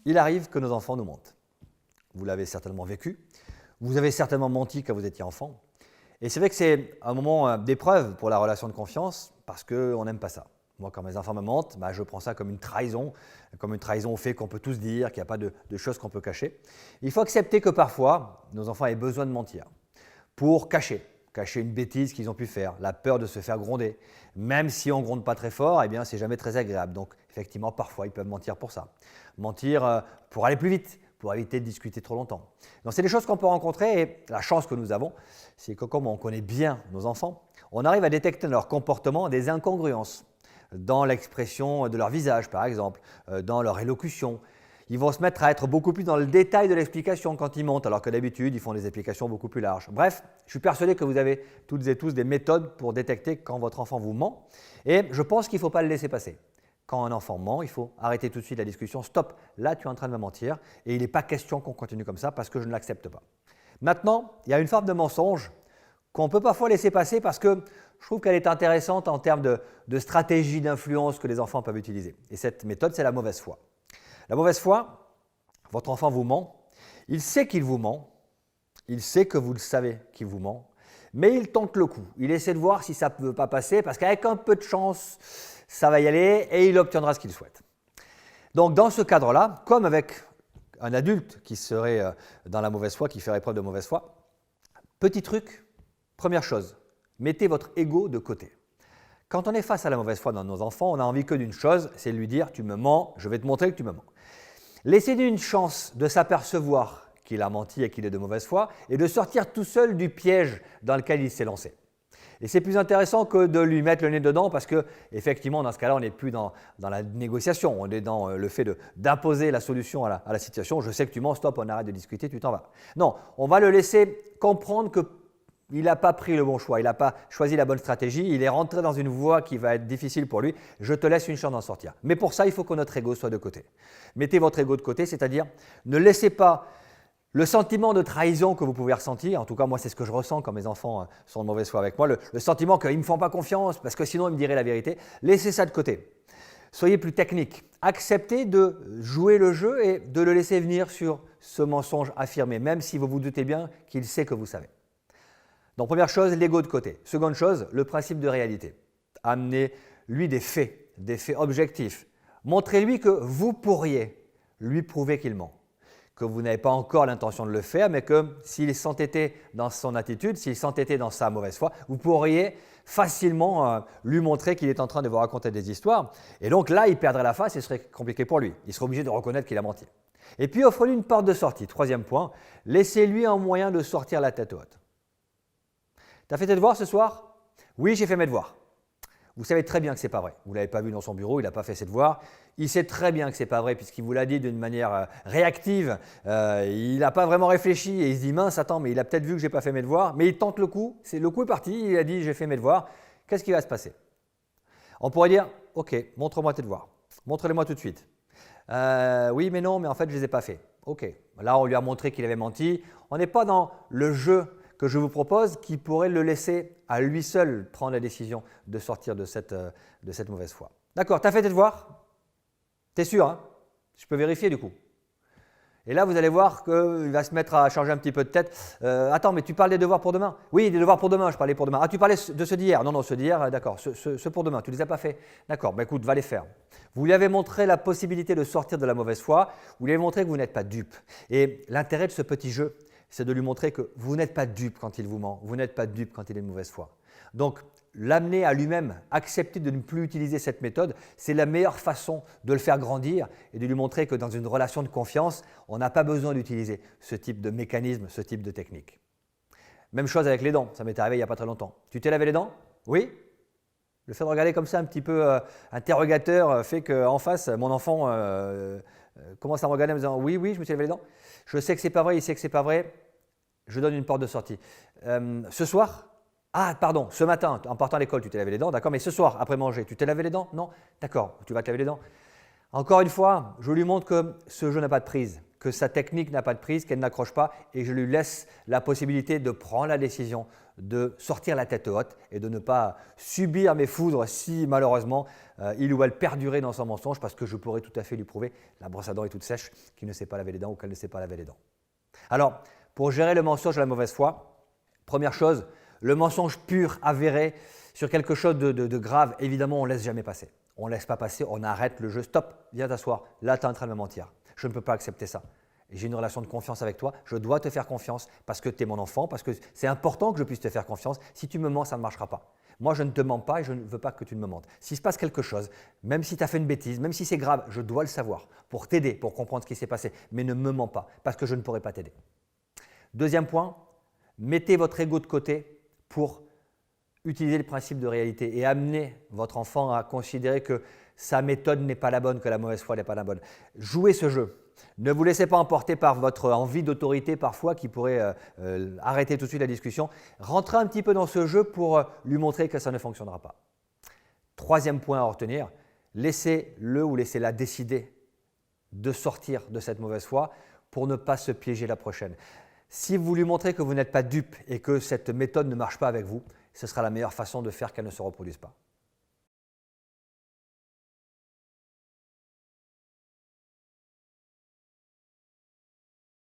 Il arrive que nos enfants nous mentent. Vous l'avez certainement vécu. Vous avez certainement menti quand vous étiez enfant. Et c'est vrai que c'est un moment d'épreuve pour la relation de confiance parce qu'on n'aime pas ça. Moi, quand mes enfants me mentent, je prends ça comme une trahison au fait qu'on peut tous dire, qu'il n'y a pas de choses qu'on peut cacher. Il faut accepter que parfois, nos enfants aient besoin de mentir pour cacher une bêtise qu'ils ont pu faire, la peur de se faire gronder. Même si on ne gronde pas très fort, eh bien, c'est jamais très agréable. Donc, effectivement, parfois, ils peuvent mentir pour ça. Mentir pour aller plus vite, pour éviter de discuter trop longtemps. Donc, c'est des choses qu'on peut rencontrer et la chance que nous avons, c'est que comme on connaît bien nos enfants, on arrive à détecter dans leur comportement des incongruences dans l'expression de leur visage, par exemple, dans leur élocution. Ils vont se mettre à être beaucoup plus dans le détail de l'explication quand ils mentent, alors que d'habitude, ils font des explications beaucoup plus larges. Bref, je suis persuadé que vous avez toutes et tous des méthodes pour détecter quand votre enfant vous ment. Et je pense qu'il ne faut pas le laisser passer. Quand un enfant ment, il faut arrêter tout de suite la discussion. Stop, là tu es en train de me mentir et il n'est pas question qu'on continue comme ça parce que je ne l'accepte pas. Maintenant, il y a une forme de mensonge qu'on peut parfois laisser passer parce que je trouve qu'elle est intéressante en termes de stratégie d'influence que les enfants peuvent utiliser. Et cette méthode, c'est la mauvaise foi. La mauvaise foi, votre enfant vous ment, il sait qu'il vous ment, il sait que vous le savez qu'il vous ment, mais il tente le coup. Il essaie de voir si ça ne peut pas passer parce qu'avec un peu de chance, ça va y aller et il obtiendra ce qu'il souhaite. Donc dans ce cadre-là, comme avec un adulte qui serait dans la mauvaise foi, qui ferait preuve de mauvaise foi, petit truc, première chose, mettez votre ego de côté. Quand on est face à la mauvaise foi dans nos enfants, on n'a envie que d'une chose, c'est de lui dire « tu me mens, je vais te montrer que tu me mens ». Laissez-lui une chance de s'apercevoir qu'il a menti et qu'il est de mauvaise foi et de sortir tout seul du piège dans lequel il s'est lancé. Et c'est plus intéressant que de lui mettre le nez dedans parce que, effectivement, dans ce cas-là, on n'est plus dans la négociation, on est dans le fait d'imposer la solution à la situation. Je sais que tu mens, stop, on arrête de discuter, tu t'en vas. Non, on va le laisser comprendre qu'il n'a pas pris le bon choix, il n'a pas choisi la bonne stratégie, il est rentré dans une voie qui va être difficile pour lui, je te laisse une chance d'en sortir. Mais pour ça, il faut que notre ego soit de côté. Mettez votre ego de côté, c'est-à-dire ne laissez pas le sentiment de trahison que vous pouvez ressentir, en tout cas moi c'est ce que je ressens quand mes enfants sont de mauvaise foi avec moi, le sentiment qu'ils ne me font pas confiance parce que sinon ils me diraient la vérité, laissez ça de côté. Soyez plus technique, acceptez de jouer le jeu et de le laisser venir sur ce mensonge affirmé, même si vous vous doutez bien qu'il sait que vous savez. Donc première chose, l'ego de côté. Seconde chose, le principe de réalité. Amenez-lui des faits objectifs. Montrez-lui que vous pourriez lui prouver qu'il ment, que vous n'avez pas encore l'intention de le faire, mais que s'il s'entêtait dans son attitude, s'il s'entêtait dans sa mauvaise foi, vous pourriez facilement lui montrer qu'il est en train de vous raconter des histoires. Et donc là, il perdrait la face et ce serait compliqué pour lui. Il serait obligé de reconnaître qu'il a menti. Et puis, offrez-lui une porte de sortie. Troisième point, laissez-lui un moyen de sortir la tête haute. T'as fait tes devoirs ce soir? Oui, j'ai fait mes devoirs. Vous savez très bien que ce n'est pas vrai. Vous ne l'avez pas vu dans son bureau, il n'a pas fait ses devoirs. Il sait très bien que ce n'est pas vrai puisqu'il vous l'a dit d'une manière réactive. Il n'a pas vraiment réfléchi et il se dit « mince, attends, mais il a peut-être vu que je n'ai pas fait mes devoirs ». Mais il tente le coup, le coup est parti, il a dit « j'ai fait mes devoirs ». Qu'est-ce qui va se passer? On pourrait dire « ok, montre-moi tes devoirs, montre-les-moi tout de suite ». Oui, mais non, mais en fait, je ne les ai pas faits. Ok, là, on lui a montré qu'il avait menti. On n'est pas dans le jeu que je vous propose qui pourrait le laisser à lui seul prendre la décision de sortir de cette mauvaise foi. D'accord, tu as fait tes devoirs? Tu es sûr, hein? Je peux vérifier du coup. Et là, vous allez voir qu'il va se mettre à changer un petit peu de tête. Attends, mais tu parles des devoirs pour demain? Oui, des devoirs pour demain, je parlais pour demain. Ah, tu parlais de ceux d'hier? Non, ceux d'hier, d'accord, ceux pour demain, tu ne les as pas faits? D'accord, écoute, va les faire. Vous lui avez montré la possibilité de sortir de la mauvaise foi, vous lui avez montré que vous n'êtes pas dupe. Et l'intérêt de ce petit jeu, c'est de lui montrer que vous n'êtes pas dupe quand il vous ment, vous n'êtes pas dupe quand il est de mauvaise foi. Donc, l'amener à lui-même, accepter de ne plus utiliser cette méthode, c'est la meilleure façon de le faire grandir et de lui montrer que dans une relation de confiance, on n'a pas besoin d'utiliser ce type de mécanisme, ce type de technique. Même chose avec les dents, ça m'est arrivé il n'y a pas très longtemps. Tu t'es lavé les dents? Oui. Le fait de regarder comme ça un petit peu interrogateur fait qu'en face, mon enfant commence à me regarder en me disant « oui, je me suis lavé les dents ». Je sais que ce n'est pas vrai, il sait que ce n'est pas vrai, je donne une porte de sortie. Ce soir, ce matin, en partant à l'école, tu t'es lavé les dents, d'accord, mais ce soir, après manger, tu t'es lavé les dents? Non? D'accord, tu vas te laver les dents. Encore une fois, je lui montre que ce jeu n'a pas de prise, que sa technique n'a pas de prise, qu'elle n'accroche pas, et je lui laisse la possibilité de prendre la décision, de sortir la tête haute et de ne pas subir mes foudres si malheureusement il ou elle perdurait dans son mensonge, parce que je pourrais tout à fait lui prouver, la brosse à dents est toute sèche, qu'il ne sait pas laver les dents ou qu'elle ne sait pas laver les dents. Alors, pour gérer le mensonge et la mauvaise foi, première chose, le mensonge pur, avéré, sur quelque chose de grave, évidemment, on ne laisse jamais passer. On ne laisse pas passer, on arrête le jeu. Stop, viens t'asseoir. Là, tu es en train de me mentir. Je ne peux pas accepter ça. J'ai une relation de confiance avec toi. Je dois te faire confiance parce que tu es mon enfant, parce que c'est important que je puisse te faire confiance. Si tu me mens, ça ne marchera pas. Moi, je ne te mens pas et je ne veux pas que tu me mentes. S'il se passe quelque chose, même si tu as fait une bêtise, même si c'est grave, je dois le savoir pour t'aider, pour comprendre ce qui s'est passé. Mais ne me mens pas parce que je ne pourrai pas t'aider. Deuxième point, mettez votre ego de côté pour utiliser le principe de réalité et amener votre enfant à considérer que sa méthode n'est pas la bonne, que la mauvaise foi n'est pas la bonne. Jouez ce jeu. Ne vous laissez pas emporter par votre envie d'autorité parfois qui pourrait arrêter tout de suite la discussion. Rentrez un petit peu dans ce jeu pour lui montrer que ça ne fonctionnera pas. Troisième point à retenir, laissez-le ou laissez-la décider de sortir de cette mauvaise foi pour ne pas se piéger la prochaine. Si vous lui montrez que vous n'êtes pas dupe et que cette méthode ne marche pas avec vous, ce sera la meilleure façon de faire qu'elle ne se reproduise pas.